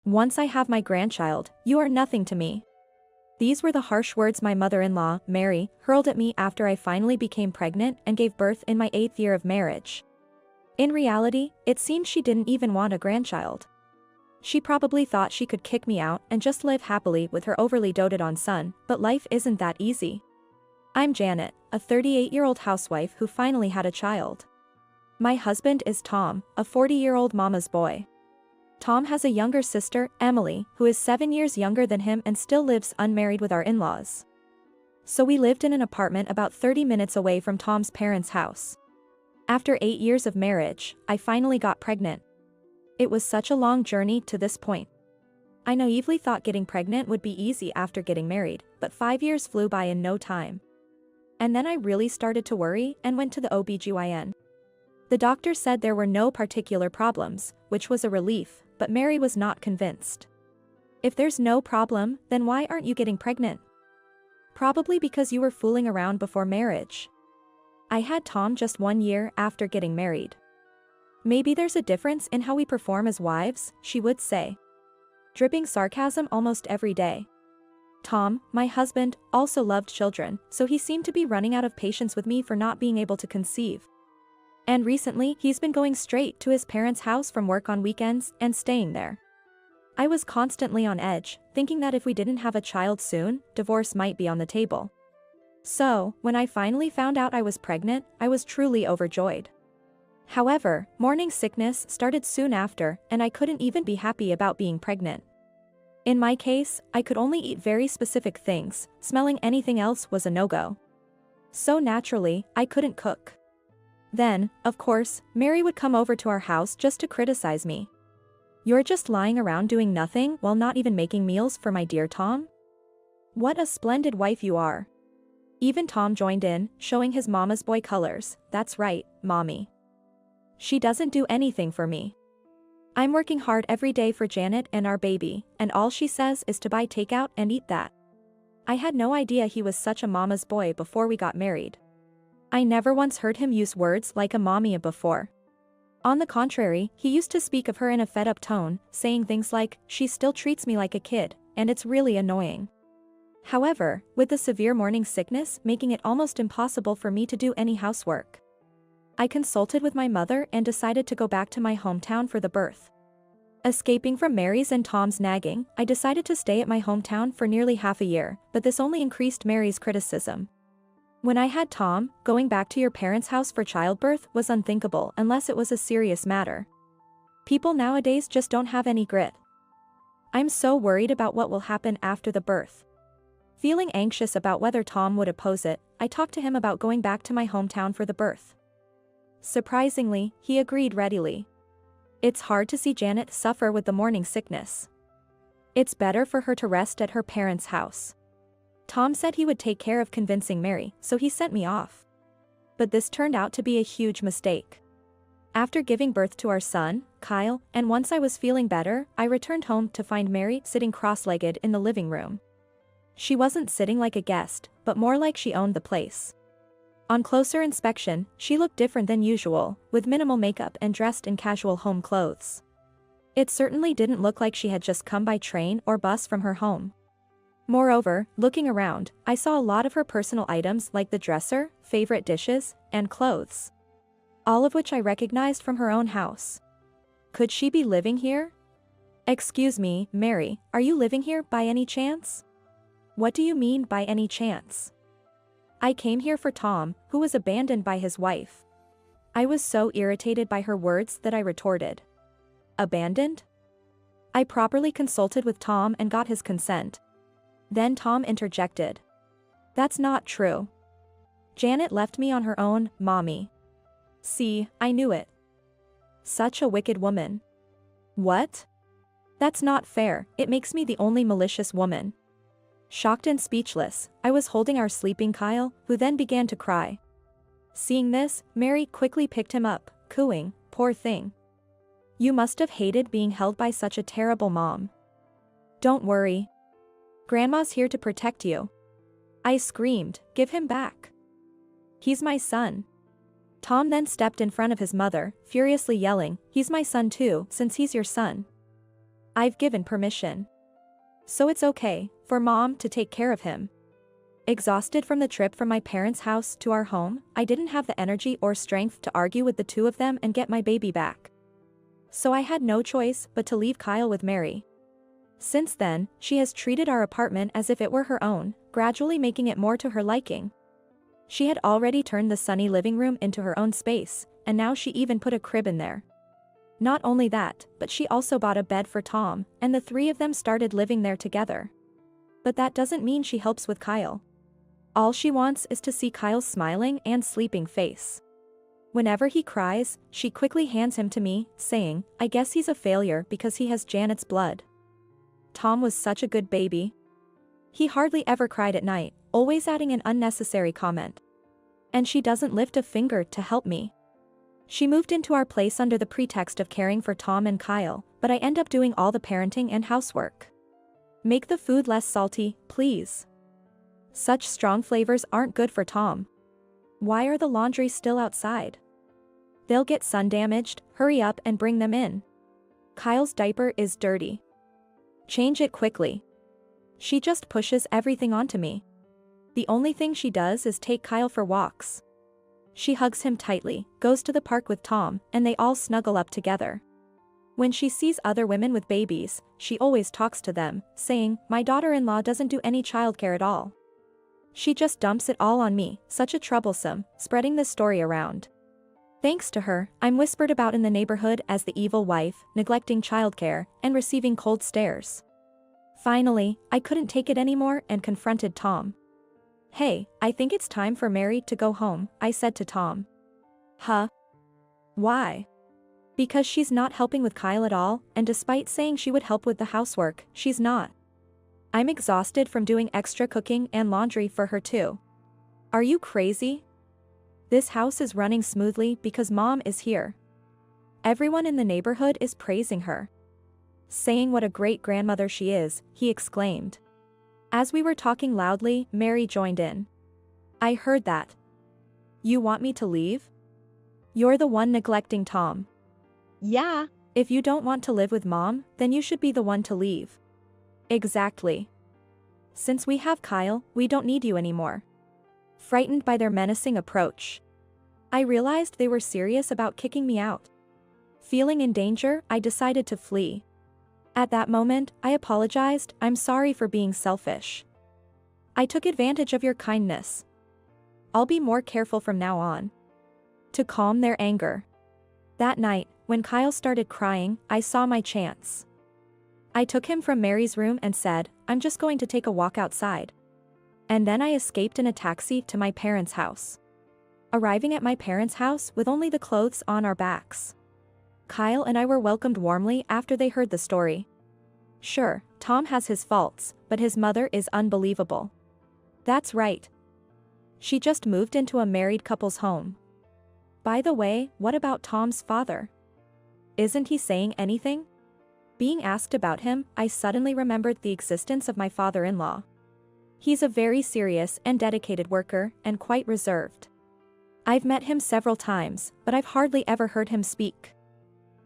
Once I have my grandchild, you are nothing to me. These were the harsh words my mother-in-law, Mary, hurled at me after I finally became pregnant and gave birth in my 8th year of marriage. In reality, it seemed she didn't even want a grandchild. She probably thought she could kick me out and just live happily with her overly doted-on son, but life isn't that easy. I'm Janet, a 38-year-old housewife who finally had a child. My husband is Tom, a 40-year-old mama's boy. Tom has a younger sister, Emily, who is 7 years younger than him and still lives unmarried with our in-laws. So we lived in an apartment about 30 minutes away from Tom's parents' house. After 8 years of marriage, I finally got pregnant. It was such a long journey to this point. I naively thought getting pregnant would be easy after getting married, but 5 years flew by in no time. And then I really started to worry and went to the OBGYN. The doctor said there were no particular problems, which was a relief, but Mary was not convinced. If there's no problem, then why aren't you getting pregnant? Probably because you were fooling around before marriage. I had Tom just 1 year after getting married. Maybe there's a difference in how we perform as wives, she would say. Dripping sarcasm almost every day. Tom, my husband, also loved children, so he seemed to be running out of patience with me for not being able to conceive. And recently, he's been going straight to his parents' house from work on weekends and staying there. I was constantly on edge, thinking that if we didn't have a child soon, divorce might be on the table. So, when I finally found out I was pregnant, I was truly overjoyed. However, morning sickness started soon after, and I couldn't even be happy about being pregnant. In my case, I could only eat very specific things, smelling anything else was a no-go. So naturally, I couldn't cook. Then, of course, Mary would come over to our house just to criticize me. You're just lying around doing nothing while not even making meals for my dear Tom? What a splendid wife you are. Even Tom joined in, showing his mama's boy colors. That's right, mommy. She doesn't do anything for me. I'm working hard every day for Janet and our baby, and all she says is to buy takeout and eat that. I had no idea he was such a mama's boy before we got married. I never once heard him use words like a mommy before. On the contrary, he used to speak of her in a fed-up tone, saying things like, she still treats me like a kid, and it's really annoying. However, with the severe morning sickness making it almost impossible for me to do any housework, I consulted with my mother and decided to go back to my hometown for the birth. Escaping from Mary's and Tom's nagging, I decided to stay at my hometown for nearly half a year, but this only increased Mary's criticism. When I had Tom, going back to your parents' house for childbirth was unthinkable unless it was a serious matter. People nowadays just don't have any grit. I'm so worried about what will happen after the birth. Feeling anxious about whether Tom would oppose it, I talked to him about going back to my hometown for the birth. Surprisingly, he agreed readily. It's hard to see Janet suffer with the morning sickness. It's better for her to rest at her parents' house. Tom said he would take care of convincing Mary, so he sent me off. But this turned out to be a huge mistake. After giving birth to our son, Kyle, and once I was feeling better, I returned home to find Mary sitting cross-legged in the living room. She wasn't sitting like a guest, but more like she owned the place. On closer inspection, she looked different than usual, with minimal makeup and dressed in casual home clothes. It certainly didn't look like she had just come by train or bus from her home. Moreover, looking around, I saw a lot of her personal items like the dresser, favorite dishes, and clothes. All of which I recognized from her own house. Could she be living here? Excuse me, Mary, are you living here by any chance? What do you mean by any chance? I came here for Tom, who was abandoned by his wife. I was so irritated by her words that I retorted. Abandoned? I properly consulted with Tom and got his consent. Then Tom interjected. That's not true. Janet left me on her own, mommy. See, I knew it. Such a wicked woman. What? That's not fair, it makes me the only malicious woman. Shocked and speechless, I was holding our sleeping Kyle, who then began to cry. Seeing this, Mary quickly picked him up, cooing, poor thing. You must have hated being held by such a terrible mom. Don't worry. Grandma's here to protect you. I screamed, give him back. He's my son. Tom then stepped in front of his mother, furiously yelling, he's my son too, since he's your son. I've given permission. So it's okay for Mom to take care of him. Exhausted from the trip from my parents' house to our home, I didn't have the energy or strength to argue with the two of them and get my baby back. So I had no choice but to leave Kyle with Mary. Since then, she has treated our apartment as if it were her own, gradually making it more to her liking. She had already turned the sunny living room into her own space, and now she even put a crib in there. Not only that, but she also bought a bed for Tom, and the three of them started living there together. But that doesn't mean she helps with Kyle. All she wants is to see Kyle's smiling and sleeping face. Whenever he cries, she quickly hands him to me, saying, "I guess he's a failure because he has Janet's blood." Tom was such a good baby. He hardly ever cried at night, always adding an unnecessary comment. And she doesn't lift a finger to help me. She moved into our place under the pretext of caring for Tom and Kyle, but I end up doing all the parenting and housework. Make the food less salty, please. Such strong flavors aren't good for Tom. Why are the laundry still outside? They'll get sun damaged, hurry up and bring them in. Kyle's diaper is dirty. Change it quickly. She just pushes everything onto me. The only thing she does is take Kyle for walks. She hugs him tightly, goes to the park with Tom, and they all snuggle up together. When she sees other women with babies, she always talks to them, saying, "My daughter-in-law doesn't do any childcare at all." She just dumps it all on me, such a troublesome, spreading the story around. Thanks to her, I'm whispered about in the neighborhood as the evil wife, neglecting childcare, and receiving cold stares. Finally, I couldn't take it anymore and confronted Tom. "Hey, I think it's time for Mary to go home," I said to Tom. "Huh? Why?" "Because she's not helping with Kyle at all, and despite saying she would help with the housework, she's not. I'm exhausted from doing extra cooking and laundry for her too." "Are you crazy? This house is running smoothly because Mom is here. Everyone in the neighborhood is praising her. Saying what a great grandmother she is," he exclaimed. As we were talking loudly, Mary joined in. "I heard that. You want me to leave? You're the one neglecting Tom." "Yeah, if you don't want to live with Mom, then you should be the one to leave." "Exactly. Since we have Kyle, we don't need you anymore." Frightened by their menacing approach, I realized they were serious about kicking me out. Feeling in danger, I decided to flee. At that moment, I apologized. "I'm sorry for being selfish. I took advantage of your kindness. I'll be more careful from now on." To calm their anger. That night, when Kyle started crying, I saw my chance. I took him from Mary's room and said, "I'm just going to take a walk outside." And then I escaped in a taxi to my parents' house. Arriving at my parents' house with only the clothes on our backs, Kyle and I were welcomed warmly after they heard the story. Sure, Tom has his faults, but his mother is unbelievable. That's right. She just moved into a married couple's home. By the way, what about Tom's father? Isn't he saying anything? Being asked about him, I suddenly remembered the existence of my father-in-law. He's a very serious and dedicated worker, and quite reserved. I've met him several times, but I've hardly ever heard him speak.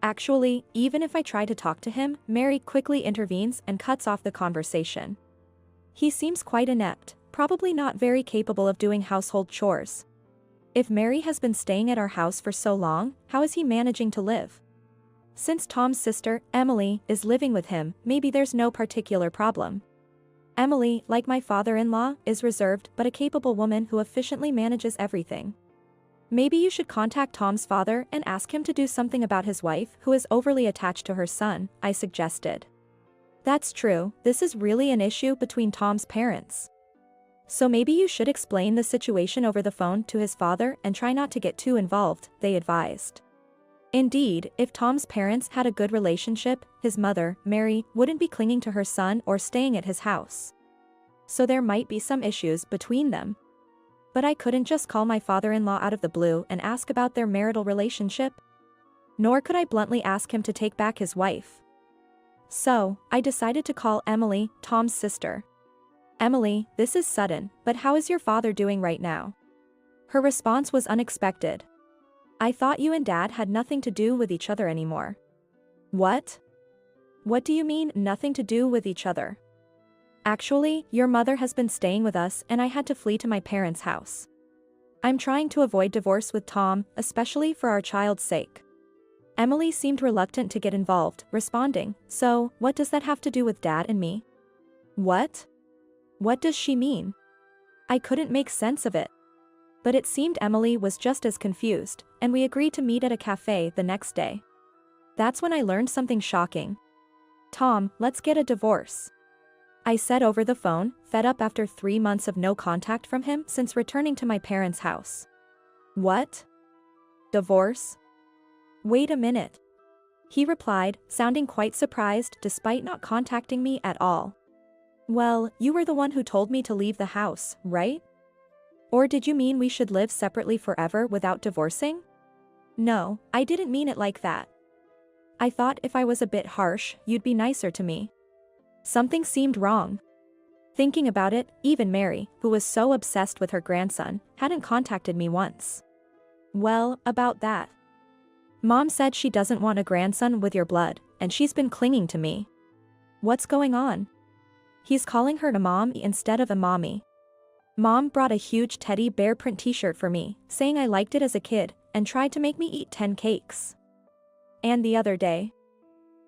Actually, even if I try to talk to him, Mary quickly intervenes and cuts off the conversation. He seems quite inept, probably not very capable of doing household chores. If Mary has been staying at our house for so long, how is he managing to live? Since Tom's sister, Emily, is living with him, maybe there's no particular problem. Emily, like my father-in-law, is reserved but a capable woman who efficiently manages everything. Maybe you should contact Tom's father and ask him to do something about his wife who is overly attached to her son, I suggested. That's true, this is really an issue between Tom's parents. So maybe you should explain the situation over the phone to his father and try not to get too involved, they advised. Indeed, if Tom's parents had a good relationship, his mother, Mary, wouldn't be clinging to her son or staying at his house. So there might be some issues between them. But I couldn't just call my father-in-law out of the blue and ask about their marital relationship. Nor could I bluntly ask him to take back his wife. So, I decided to call Emily, Tom's sister. "Emily, this is sudden, but how is your father doing right now?" Her response was unexpected. "I thought you and Dad had nothing to do with each other anymore." "What? What do you mean, nothing to do with each other? Actually, your mother has been staying with us and I had to flee to my parents' house. I'm trying to avoid divorce with Tom, especially for our child's sake. Emily seemed reluctant to get involved, responding, so, what does that have to do with Dad and me? What? What does she mean? I couldn't make sense of it. But it seemed Emily was just as confused, and we agreed to meet at a cafe the next day. That's when I learned something shocking. Tom, let's get a divorce. I said over the phone, fed up after 3 months of no contact from him since returning to my parents' house. What? Divorce? Wait a minute. He replied, sounding quite surprised despite not contacting me at all. Well, you were the one who told me to leave the house, right? Or did you mean we should live separately forever without divorcing? No, I didn't mean it like that. I thought if I was a bit harsh, you'd be nicer to me. Something seemed wrong. Thinking about it, even Mary, who was so obsessed with her grandson, hadn't contacted me once. Well, about that. Mom said she doesn't want a grandson with your blood, and she's been clinging to me. What's going on? He's calling her a mom instead of a mommy. Mom brought a huge teddy bear print t-shirt for me, saying I liked it as a kid, and tried to make me eat 10 cakes. And the other day,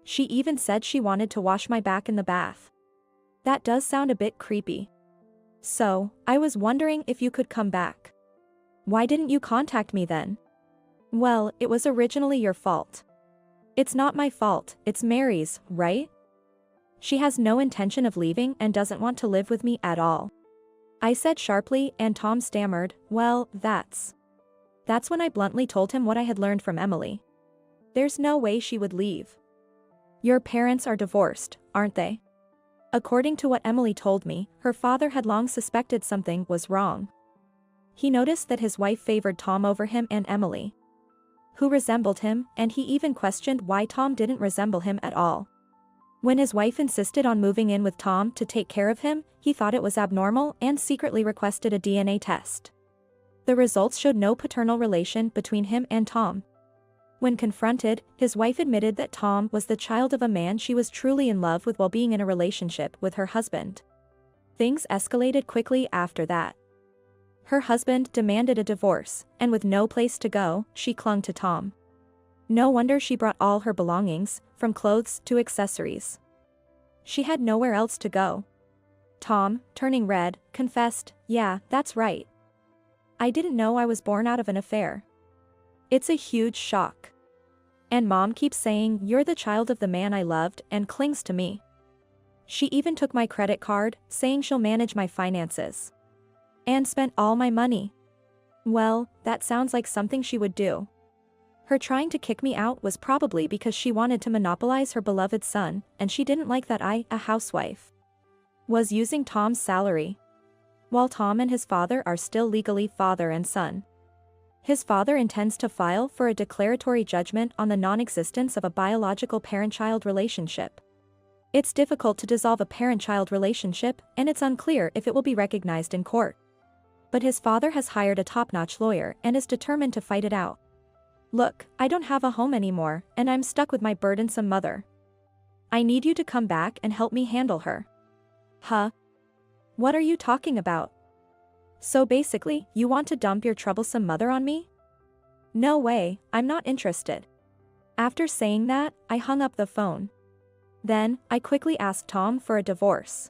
she even said she wanted to wash my back in the bath. That does sound a bit creepy. So, I was wondering if you could come back. Why didn't you contact me then? Well, it was originally your fault. It's not my fault, it's Mary's, right? She has no intention of leaving and doesn't want to live with me at all. I said sharply, and Tom stammered, well, that's when I bluntly told him what I had learned from Emily. There's no way she would leave. Your parents are divorced, aren't they? According to what Emily told me, her father had long suspected something was wrong. He noticed that his wife favored Tom over him and Emily, who resembled him, and he even questioned why Tom didn't resemble him at all. When his wife insisted on moving in with Tom to take care of him, he thought it was abnormal and secretly requested a DNA test. The results showed no paternal relation between him and Tom. When confronted, his wife admitted that Tom was the child of a man she was truly in love with while being in a relationship with her husband. Things escalated quickly after that. Her husband demanded a divorce, and with no place to go, she clung to Tom. No wonder she brought all her belongings, from clothes to accessories. She had nowhere else to go. Tom, turning red, confessed, yeah, that's right. I didn't know I was born out of an affair. It's a huge shock. And Mom keeps saying you're the child of the man I loved and clings to me. She even took my credit card, saying she'll manage my finances. And spent all my money. Well, that sounds like something she would do. Her trying to kick me out was probably because she wanted to monopolize her beloved son, and she didn't like that I, a housewife, was using Tom's salary. While Tom and his father are still legally father and son. His father intends to file for a declaratory judgment on the non-existence of a biological parent-child relationship. It's difficult to dissolve a parent-child relationship, and it's unclear if it will be recognized in court. But his father has hired a top-notch lawyer and is determined to fight it out. Look, I don't have a home anymore, and I'm stuck with my burdensome mother. I need you to come back and help me handle her. Huh? What are you talking about? So basically, you want to dump your troublesome mother on me? No way, I'm not interested. After saying that, I hung up the phone. Then, I quickly asked Tom for a divorce.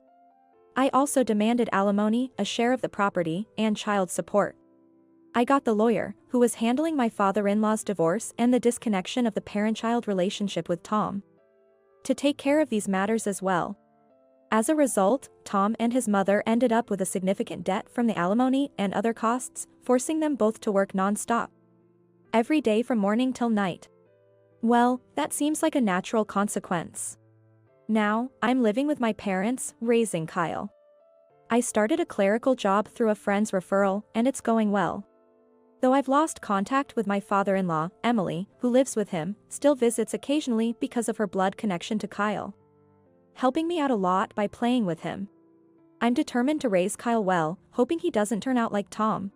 I also demanded alimony, a share of the property, and child support. I got the lawyer, who was handling my father-in-law's divorce and the disconnection of the parent-child relationship with Tom, to take care of these matters as well. As a result, Tom and his mother ended up with a significant debt from the alimony and other costs, forcing them both to work non-stop, every day from morning till night. Well, that seems like a natural consequence. Now, I'm living with my parents, raising Kyle. I started a clerical job through a friend's referral, and it's going well. Though I've lost contact with my father-in-law, Emily, who lives with him, still visits occasionally because of her blood connection to Kyle, helping me out a lot by playing with him. I'm determined to raise Kyle well, hoping he doesn't turn out like Tom.